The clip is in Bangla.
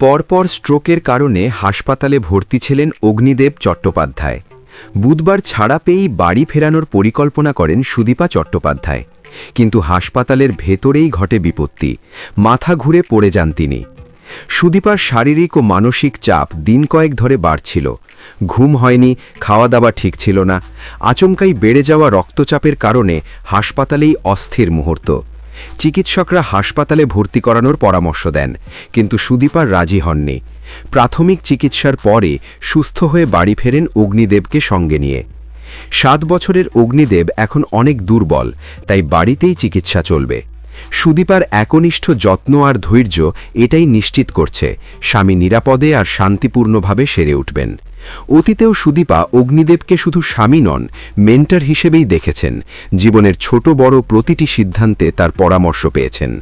পরপর স্ট্রোকের কারণে হাসপাতালে ভর্তি ছিলেন অগ্নিদেব চট্টোপাধ্যায়। বুধবার ছাড়া পেয়েই বাড়ি ফেরানোর পরিকল্পনা করেন সুদীপা চট্টোপাধ্যায়, কিন্তু হাসপাতালের ভেতরেই ঘটে বিপত্তি। মাথা ঘুরে পড়ে যান তিনি। সুদীপার শারীরিক ও মানসিক চাপ দিন কয়েক ধরে বাড়ছিল। ঘুম হয়নি, খাওয়া দাওয়া ঠিক ছিল না। আচমকাই বেড়ে যাওয়া রক্তচাপের কারণে হাসপাতালেই অস্থির মুহূর্ত। চিকিৎসকরা হাসপাতালে ভর্তি করানোর পরামর্শ দেন, কিন্তু সুদীপার রাজি হননি। প্রাথমিক চিকিৎসার পরে সুস্থ হয়ে বাড়ি ফেরেন অগ্নিদেবকে সঙ্গে নিয়ে। 7 বছরের অগ্নিদেব এখন অনেক দুর্বল, তাই বাড়িতেই চিকিৎসা চলবে। সুদীপার একনিষ্ঠ যত্ন আর ধৈর্য এটাই নিশ্চিত করছে স্বামী নিরাপদে আর শান্তিপূর্ণভাবে সেরে উঠবেন। অতীতেও সুদীপা অগ্নিদেবকে শুধু স্বামী নন, মেন্টর হিসেবেই দেখেছেন। জীবনের ছোট বড় প্রতিটি সিদ্ধান্তে তার পরামর্শ পেয়েছেন।